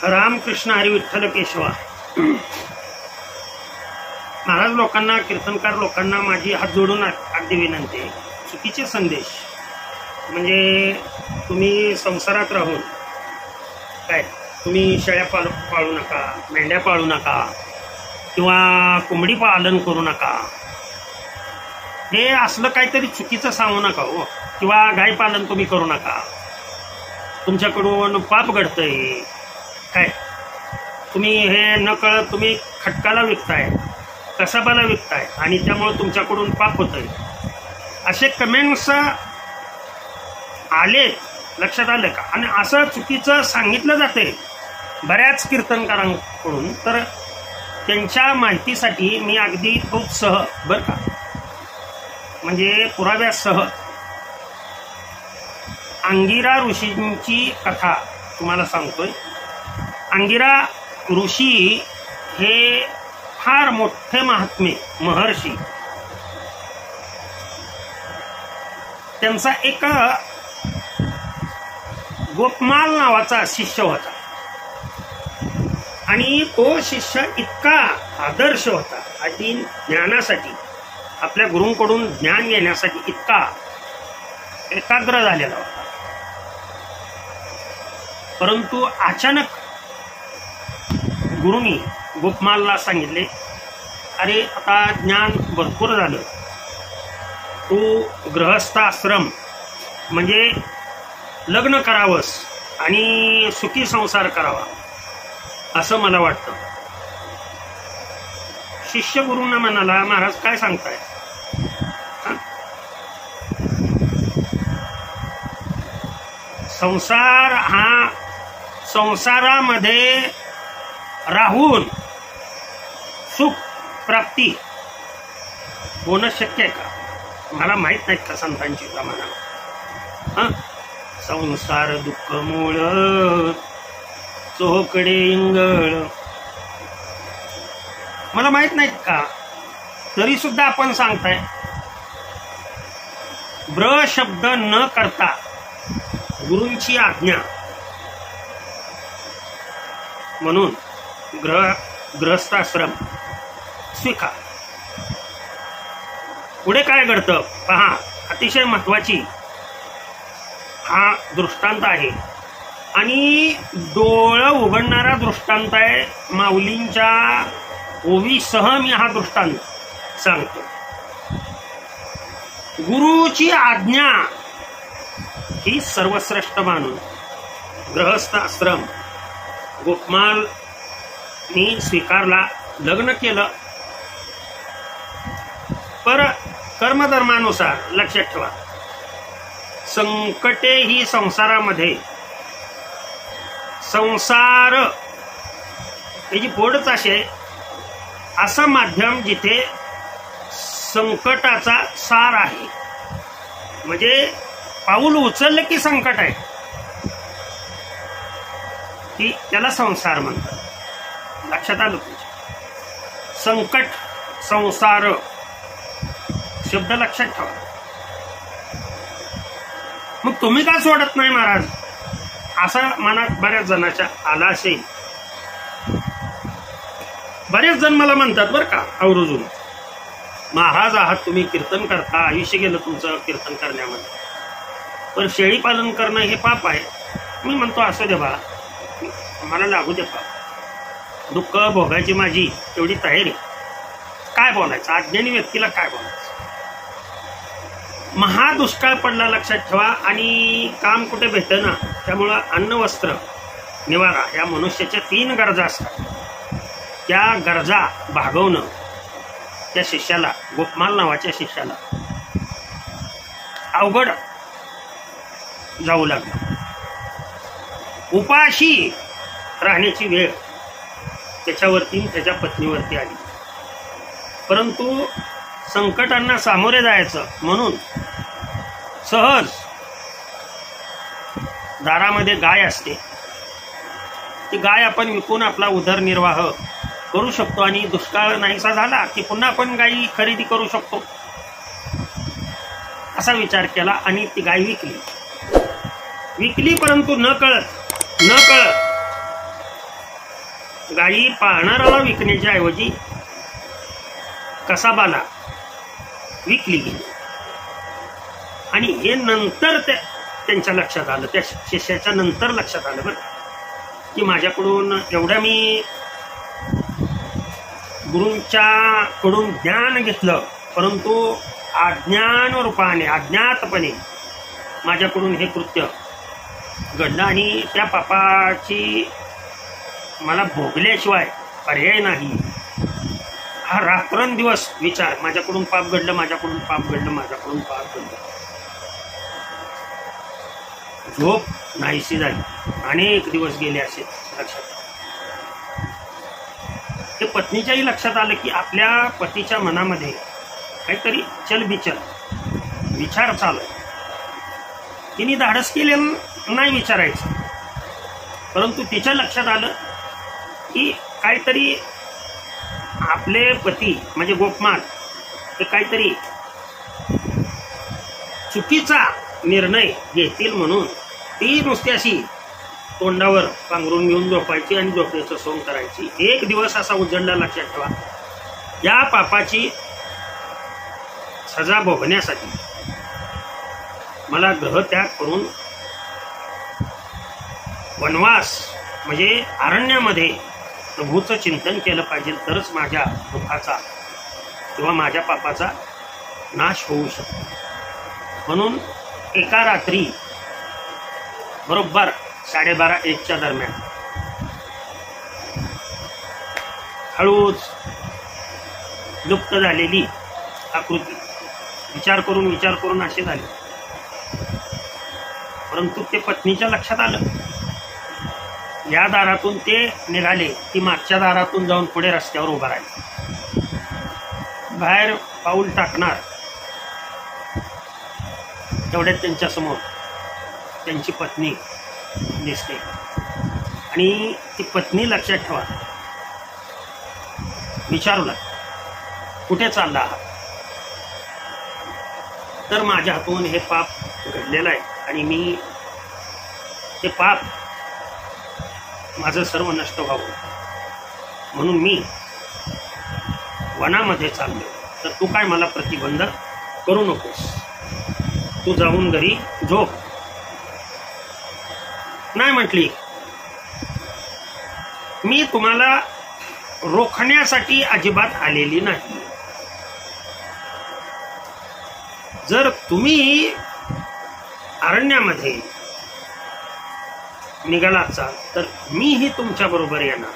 रामकृष्ण हरी विठ्ठल केशवा. महाराज लोकांना, कीर्तनकार लोकांना माझी हात जोडून अगदी विनंती आहे. चुकीचे संदेश म्हणजे तुम्ही संसारात राहून काय तुम्ही शेळ्या पाळू नका, मेंढ्या पाळू नका किंवा कोंबडी पालन करू नका, हे असलं काहीतरी चुकीचं सांगू नका हो. किंवा गाय पालन तुम्ही करू नका, तुमच्याकडून पाप घडतंय काय, तुम्ही हे न कळत तुम्ही खटकाला विकताय, कसाबाला विकताय आणि त्यामुळे तुमच्याकडून पाप होतंय, असे कमेंट्स आले. लक्षात आलं का? आणि असं चुकीचं सांगितलं जाते बऱ्याच कीर्तनकारांकडून. तर त्यांच्या माहितीसाठी मी अगदी प्रोत्सह बरं का, म्हणजे पुराव्यासह अंगिरा ऋषींची कथा तुम्हाला सांगतोय. अंगिरा ऋषी हे फार मोठे महात्मे महर्षी. त्यांचा एक गोपमाल नावाचा शिष्य होता आणि तो शिष्य इतका आदर्श होता आणि ज्ञानासाठी आपल्या गुरूंकडून ज्ञान घेण्यासाठी इतका एकाग्र झालेला होता. परंतु अचानक गुरुनी गोपमालला सांगितले, अरे आता ज्ञान भरपूर झालं, तू गृहस्थाश्रम म्हणजे लग्न करावंस आणि सुखी संसार करावा असं मला वाटतं. शिष्य गुरुंना म्हणाला, महाराज काय सांगताय? संसार हा संसारामध्ये राहून सुख प्राप्ती होणं शक्य आहे का? मला माहित नाहीत का संतांची प्रमाणा. संसार दुःख मूळ चोकडे इंगळ, मला माहित नाहीत का? तरी सुद्धा आपण सांगताय. ब्र शब्द न करता गुरूंची आज्ञा म्हणून गृहस्थाश्रम स्वीकार. पुढे काय घडतं पहा, अतिशय महत्वाची हा दृष्टांत आहे आणि डोळं उघडणारा दृष्टांत आहे. माऊलींच्या ओवीसह मी हा दृष्टांत सांगतो. गुरुची आज्ञा ही सर्वश्रेष्ठ मानून गृहस्थाश्रम गोपमाल मी स्वीकारला, लग्न केलं. पर कर्मधर्मानुसार लक्षात ठेवा, संकटे ही संसारामध्ये, संसार याची पोडच असे असं माध्यम जिथे संकटाचा सार आहे. म्हणजे पाऊल उचललं की संकट आहे, की त्याला संसार म्हणतात. लक्षात आलं तुमच्या? संकट संसार शब्द लक्षात ठेवा. मग तुम्ही का सोडत नाही महाराज असं मनात बऱ्याच जणांच्या आला असेल. बरेच जण मला म्हणतात बरं का आवर्जून, महाराज आहात तुम्ही, कीर्तन करता, आयुष्य गेलं तुमचं कीर्तन करण्यामध्ये, पण शेळी पालन करणं हे पाप आहे. मी म्हणतो असू दे बा, मला लागू दे पाप, दुःख भोगायची माझी तेवढी तयारी. काय बोलायचं अज्ञानी व्यक्तीला, काय बोलायचं? महादुष्काळ पडला लक्षात ठेवा आणि काम कुठे भेटतं ना. त्यामुळं अन्न वस्त्र निवारा या मनुष्याच्या 3 गरजा असतात. त्या गरजा भागवणं त्या शिष्याला, गोपमाल नावाच्या शिष्याला अवघड जाऊ लागलं. उपाशी राहण्याची वेळ त्याच्यावरती त्याच्या पत्नीवरती आली. परंतु संकटांना सामोरे जायचं म्हणून सहज दारामध्ये गाय असते, ती गाय आपण विकून आपला उदरनिर्वाह करू शकतो आणि दुष्काळ नाहीसा झाला की पुन्हा आपण गायी खरेदी करू शकतो असा विचार केला आणि ती गाय विकली. परंतु न कळत गायी पाळणाऱ्याला विकण्याच्या ऐवजी कसाबाला विकली गेली. आणि हे नंतर त्यांच्या लक्षात आलं, त्या शिष्याच्या नंतर लक्षात आलं बरं की माझ्याकडून एवढ्या मी गुरूंच्या कडून ज्ञान घेतलं, परंतु अज्ञान रूपाने अज्ञातपणे माझ्याकडून हे कृत्य घडलं आणि त्या पापाची मला भोगल्याशिवाय पर्याय नाही. हा रात्रंदिवस विचार, माझ्याकडून पाप घडलं, माझ्याकडून पाप घडलं, माझ्याकडून पाप घडलं. झोप नाहीशी झाली. अनेक दिवस गेले असे लक्षात. ते पत्नीच्याही लक्षात आलं की आपल्या पतीच्या मनामध्ये काहीतरी चलबिचल विचार चालू आहे. तिने धाडस केलेलं नाही विचारायचं, परंतु तिच्या लक्षात आलं की काहीतरी आपले पती म्हणजे गोपमाल हे काहीतरी चुकीचा निर्णय घेतील म्हणून ती नुसती अशी तोंडावर पांघरून घेऊन झोपायची आणि झोपेचं सोंग करायची. एक दिवस असा उजळला, लक्षात ठेवा. या पापाची सजा भोगण्यासाठी मला ग्रहत्याग करून वनवास म्हणजे अरण्यामध्ये प्रभूचं चिंतन केलं पाहिजे, तरच माझ्या दुःखाचा किंवा माझ्या पापाचा नाश होऊ शकतो. म्हणून एका रात्री बरोबर 12:30-1च्या दरम्यान हळूच लुप्त झालेली आकृती विचार करून अशी झाली. परंतु ते पत्नीच्या लक्षात आलं. या दारातून ते निघाले की मागच्या दारातून जाऊन पुढे रस्त्यावर उभा राहिले. बाहेर पाऊल टाकणार तेवढ्यात त्यांच्या समोर त्यांची पत्नी दिसते. आणि ती पत्नी लक्षात ठेवा विचारू लागली, कुठे चालला आहात? तर माझ्या हातून हे पाप घडलेलं आहे आणि मी ते पाप माझं सर्व नष्ट व्हावं म्हणून मी वनामध्ये चाललो. तर तू काय मला प्रतिबंध करू नकोस, तू जाऊन घरी झोप. नाही म्हटली, मी तुम्हाला रोखण्यासाठी अजिबात आलेली नाही. जर तुम्ही अरण्यामध्ये निघालात तर मीही तुमच्या बरोबर येणार.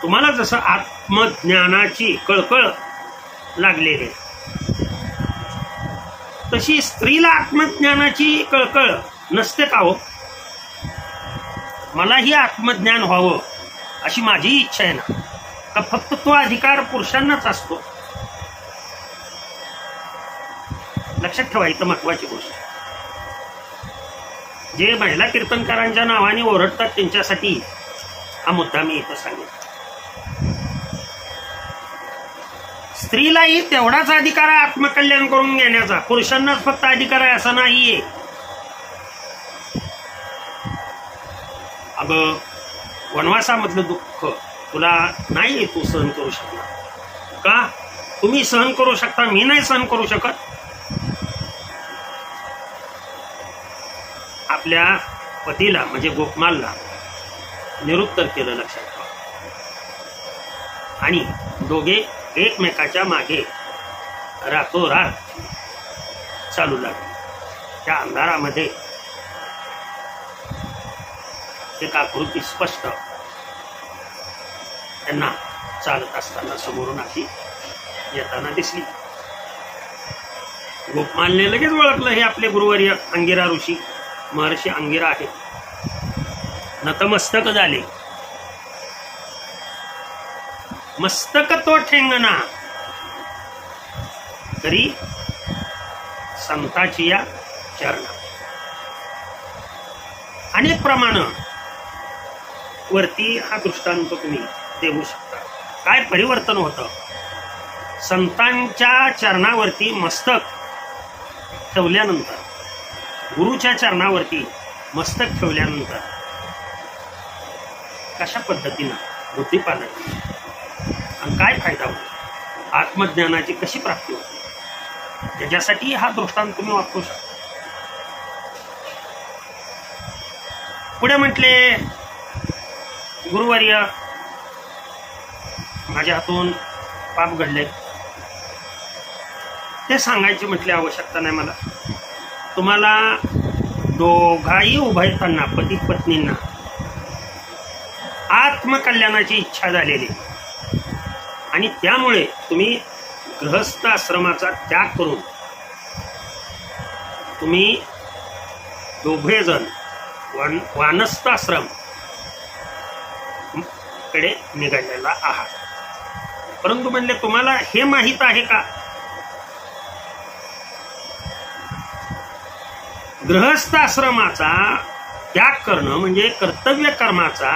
तुम्हाला जसं आत्मज्ञानाची कळकळ लागलेली तशी स्त्रीला आत्मज्ञानाची कळकळ नसते का हो? मलाही आत्मज्ञान व्हावं अशी माझी इच्छा आहे ना. का फक्त तो अधिकार पुरुषांनाच असतो? लक्षात ठेवा, इथं महत्वाची गोष्ट. जे महिला कीर्तनकारांच्या नावाने ओरडतात त्यांच्यासाठी हा मुद्दा मी इथं सांगितला. स्त्रीलाही तेवढाच अधिकार आहे आत्मकल्याण करून घेण्याचा, पुरुषांनाच फक्त अधिकार आहे असं नाहीये. अगं, वनवासामधलं दुःख तुला नाही तू सहन करू शकणार का? तुम्ही सहन करू शकता, मी नाही सहन करू शकत. आपल्या पतीला म्हणजे गोपमालला निरुत्तर केलं, लक्षात ठेवा. आणि दोघे एकमेकाच्या मागे रातोरात चालू लागले. त्या अंधारामध्ये एक आकृती स्पष्ट त्यांना चालत असताना समोरून अशी येताना दिसली. गोपमालने लगेच ओळखलं, हे आपले गुरुवर्य अंगिरा ऋषी महर्षी अंगिरा आहे. नतमस्तक झाले. मस्तक तो ठेंगणा तरी संताची या चरणा. अनेक प्रमाण वरती हा दृष्टांत तुम्ही देऊ शकता. काय परिवर्तन होतं? संतांच्या चरणावरती मस्तक ठेवल्यानंतर, गुरुच्या चरणावरती मस्तक ठेवल्यानंतर कशा पद्धतीनं बुद्धिपालन आणि काय फायदा होतो, आत्मज्ञानाची कशी प्राप्ती होते, त्याच्यासाठी हा दृष्टांत तुम्ही वापरू शकता. पुढे म्हटले, गुरुवर्य माझ्या हातून पाप घडले, ते सांगायची म्हटली आवश्यकता नाही मला. तुम्हाला दोघाही उभयतांना, पती पत्नींना आत्मकल्याणाची इच्छा झालेली आणि त्यामुळे तुम्ही गृहस्थ आश्रमाचा त्याग करून तुम्ही दोघे जण वानस्थ आश्रम कडे निघालेला आहात. परंतु म्हणले तुम्हाला हे माहित आहे का, गृहस्थ आश्रमाचा त्याग करणं म्हणजे कर्तव्य कर्माचा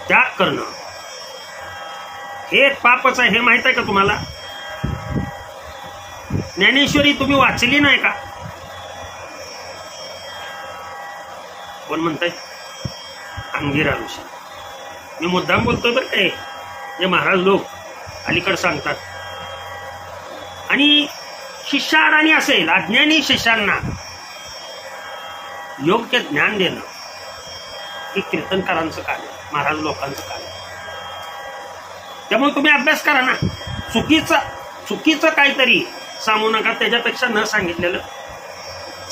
त्याग करणं हे पापच आहे, हे माहित आहे का तुम्हाला? ज्ञानेश्वरी तुम्ही वाचली नाही का? कोण म्हणताय? अंगिरा ऋषी. मी मुद्दाम बोलतोय बरं काय, जे महाराज लोक अलीकडे सांगतात. आणि शिष्याडाणी असेल, अज्ञानी शिष्यांना योग्य ज्ञान देणं हे कीर्तनकारांचं कार्य, महाराज लोकांचं कार्य. त्यामुळे तुम्ही अभ्यास करा ना. चुकीचं काहीतरी सांगू नका, त्याच्यापेक्षा न सांगितलेलं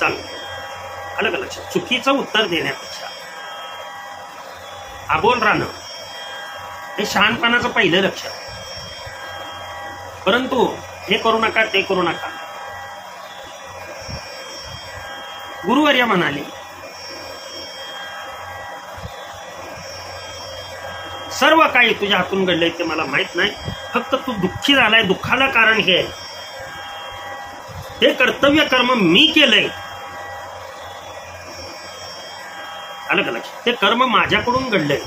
चांगलं. आलं का लक्षात? चुकीचं उत्तर देण्यापेक्षा अबोल राहणं हे शहाणपणाचं पहिलं लक्षण. परंतु हे करू नका, ते करू नका. गुरुवर्य म्हणाले, सर्व काही तुझ्या हातून घडलंय ते मला माहित नाही, फक्त तू दुःखी झालाय. दुःखाला कारण हे आहे, ते कर्तव्य कर्म मी केलंय. आलं का लक्षात? ते कर्म माझ्याकडून घडलंय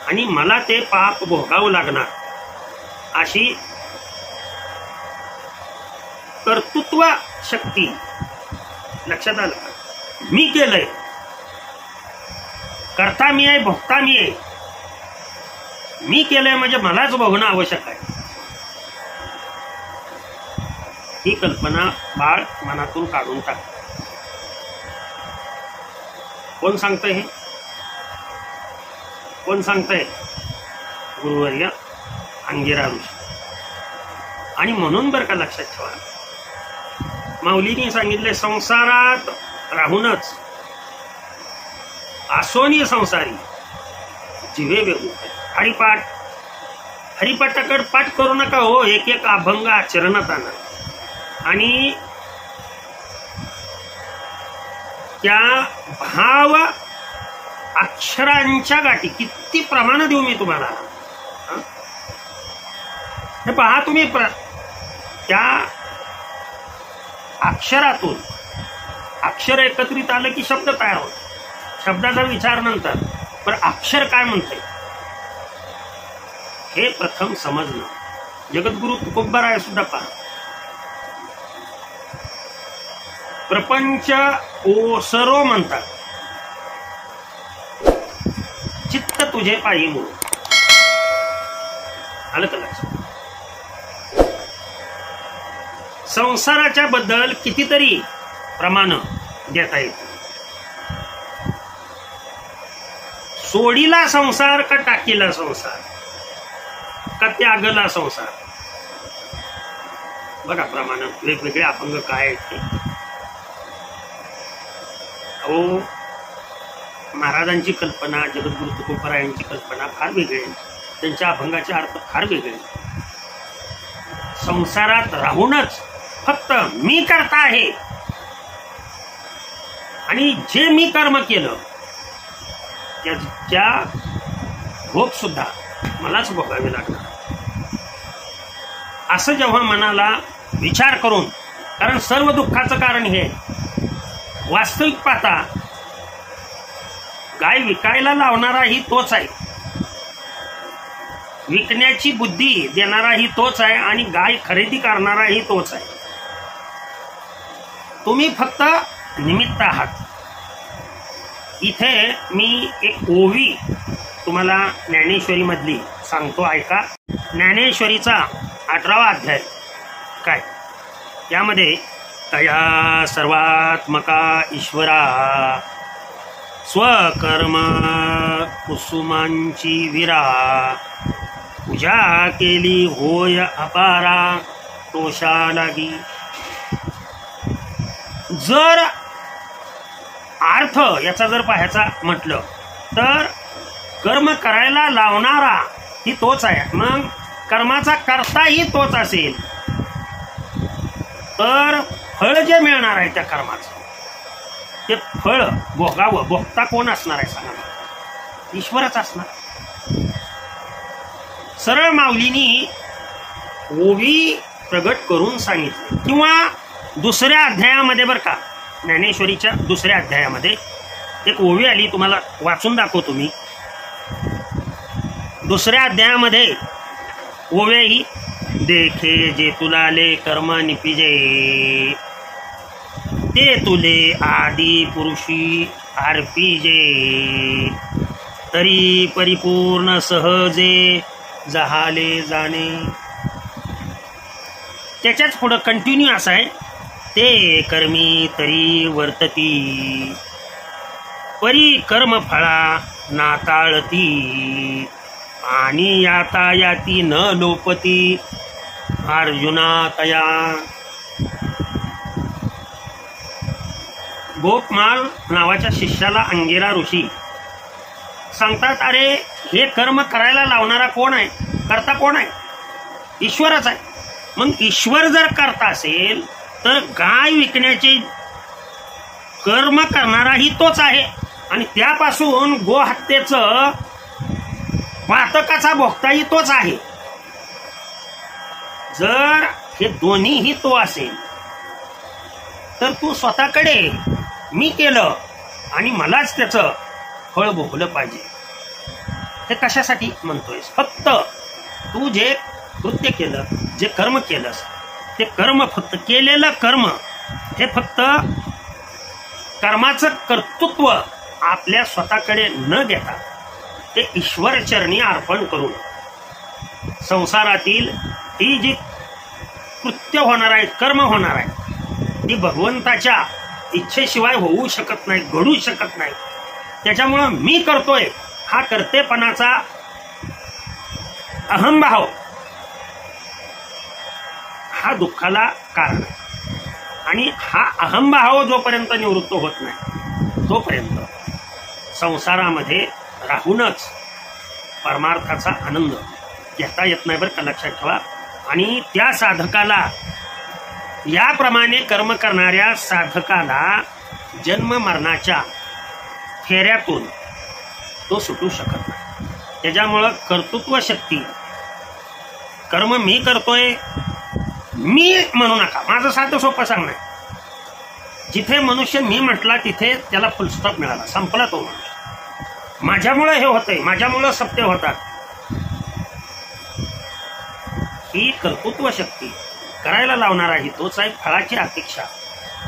आणि मला ते पाप भोगावं लागणार, अशी कर्तृत्व शक्ती लक्षात आलं का? मी केलंय, करता मी आहे, भोगता मी आहे. मी केलंय म्हणजे मलाच भोगणं आवश्यक आहे. ही कल्पना बाळ मनातून काढून टाक. कोण सांगतंय हे? कोण सांगतंय? गुरुवर्य अंगिरा ऋषी. आणि म्हणून बरं का लक्षात ठेवा, माऊलींनी सांगितले, संसारात राहूनच आसोनी संसारी जीवे वेगू. हरिपाठाकडे पाठ करू नका हो, एक एक अभंग आचरणात आणा. आणि त्या भाव अक्षरांच्या गाठी किती प्रमाण देऊ मी तुम्हाला, हे पहा तुम्ही. त्या अक्षरातून अक्षर एकत्रित आलं की शब्द तयार होतो. शब्दाचा विचार नंतर, पण अक्षर काय म्हणतंय हे प्रथम समजणं. जगद्गुरु तुकोबाराय सुद्धा पहा, प्रपंच ओसरो म्हणतात, चित्त तुझे पायी मूळ. आलं का लक्षात? संसाराच्या बद्दल कितीतरी प्रमाण देता येते. सोडीला संसार का टाकीला संसार का त्यागला संसार, बघा प्रमाण वेगवेगळे अभंग काय आहेत ते. अहो, महाराजांची कल्पना, जगद्गुरु तुकोबारायांची कल्पना फार वेगळी आहे, त्यांच्या अभंगाचे अर्थ फार वेगळे. संसारात राहूनच फक्त मी करता आहे आणि जे मी कर्म केलं त्याच्या भोग सुद्धा मलाच भोगावे लागणार, असं जेव्हा मनाला विचार करून, कारण सर्व दुःखाचं कारण हे वास्तविक पाहता, गाय विकायला लावणाराही तोच आहे, विकण्याची बुद्धी देणाराही तोच आहे आणि गाय खरेदी करणाराही तोच आहे. तुम्ही फक्त निमित्त आहात. इथे मी एक ओवी तुम्हाला ज्ञानेश्वरी मधली सांगतो, ऐका. ज्ञानेश्वरीचा 18वा अध्याय. काय यामध्ये तया सर्वात्मका ईश्वरा स्वकर्म कुसुमांची विरा पूजा केली होय अपारा तोषा लागी. जर अर्थ याचा जर पाहायचा म्हटलं तर कर्म करायला लावणारा ही तोच आहे. मग कर्माचा कर्ताही तोच असेल तर फळ जे मिळणार आहे त्या कर्माचं ते फळ भोगावं, भोगता कोण असणार आहे सांगा? ईश्वरच असणार. सरळ माऊलीनी ओवी प्रगट करून सांगितले. किंवा दुसऱ्या अध्यायामध्ये बरं का, ज्ञानेश्वरीच्या दुसऱ्या अध्यायामध्ये एक ओवी आली, तुम्हाला वाचून दाखवतो मी. दुसऱ्या अध्यायामध्ये ओव्या ही देखे जे तुलाले कर्म निपिजे ते तुले आदि पुरुषी अर्पिजे तरी परिपूर्ण सहजे जहाले जाणे. त्याच्याच पुढं कंटिन्यू असं आहे, ते कर्मी तरी वर्तती परी कर्म फळा नाताळती आणि यातायाती न लोपती अर्जुना तया. गोपमाल नावाच्या शिष्याला अंगिरा ऋषी सांगतात, अरे हे कर्म करायला लावणारा कोण आहे? करता कोण आहे? ईश्वरच आहे. मग ईश्वर जर करता असेल तर गाय विकण्याचे कर्म करणाराही तोच आहे आणि त्यापासून गोहत्येचं वाहतकाचा भोगताही तोच आहे. जर हे दोन्हीही तो असेल तर तू स्वतःकडे मी केलं आणि मलाच त्याचं फळ भोगलं पाहिजे. हे कशासाठी म्हणतोयस? फक्त तू जे कृत्य केलं, जे कर्म केलंस ते कर्म, फक्त केलेलं कर्म हे फक्त कर्माचं कर्तृत्व आपल्या स्वतःकडे न घेता ते ईश्वर चरणी अर्पण करून संसारातील ही जी कृत्य होणार आहे, कर्म होणार आहे, ती भगवंताच्या इच्छेशिवाय होऊ शकत नाही, घडू शकत नाही. त्याच्यामुळं मी करतोय हा कर्तेपणाचा अहंभाव हा दुःखाला कारण आहे. आणि हा अहंभाव जोपर्यंत निवृत्त होत नाही तोपर्यंत संसारामध्ये राहूनच परमार्थाचा आनंद घेता येत नाही, बरं का, लक्षात ठेवा. आणि त्या साधकाला, याप्रमाणे कर्म करणाऱ्या साधकाला जन्म मरणाच्या फेऱ्यातून तो सुटू शकत नाही. त्याच्यामुळं कर्तृत्व शक्ती, कर्म मी करतोय मी म्हणू नका. माझं साधं सोपं सांगणं, जिथे मनुष्य मी म्हटला तिथे त्याला फुलस्टॉप मिळाला, संपला तो मनुष्य. माझ्यामुळे हे होतंय, माझ्यामुळं सत्य होतात, ही कर्तृत्व शक्ती करायला लावणारा ही तोच आहे. फळाची अपेक्षा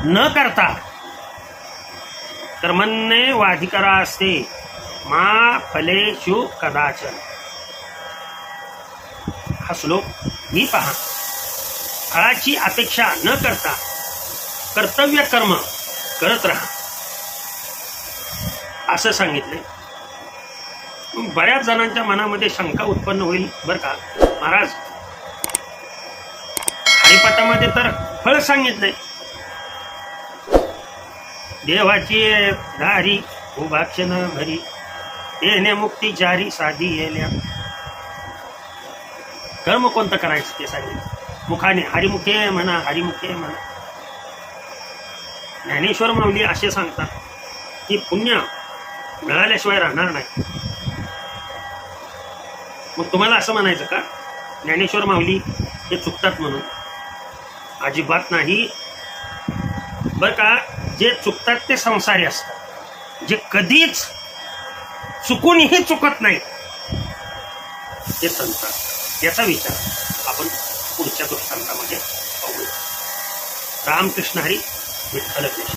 न करता कर्मण्ये वाधिकरा असते मा फलेषु कदाचन. हा श्लोक ही पहा. फळाची अपेक्षा न करता कर्तव्य कर्म करत राहा असं सांगितले. बऱ्याच जणांच्या मनामध्ये शंका उत्पन्न होईल, बरं का, महाराज हरिपाठामध्ये तर फळ सांगितलंय, देवाची दारी उभाक्षण घरी येणे मुक्ती जारी साधी येल्या. कर्म कोणतं करायचं ते सांगितलं. मुखाने हरिमुखे म्हणा, हरिमुखे म्हणा. ज्ञानेश्वर माऊली असे सांगतात की पुण्य मिळाल्याशिवाय राहणार नाही. मग तुम्हाला असं म्हणायचं का ज्ञानेश्वर माऊली हे चुकतात म्हणून? अजिबात नाही, बरं का. जे चुकतात ते संसारी असतात, जे कधीच चुकूनही चुकत नाही ते संत. याचा विचार आपण पुढच्या दृष्टांतामध्ये पाहूया. रामकृष्ण हरी, विठ्ठल कृष्ण.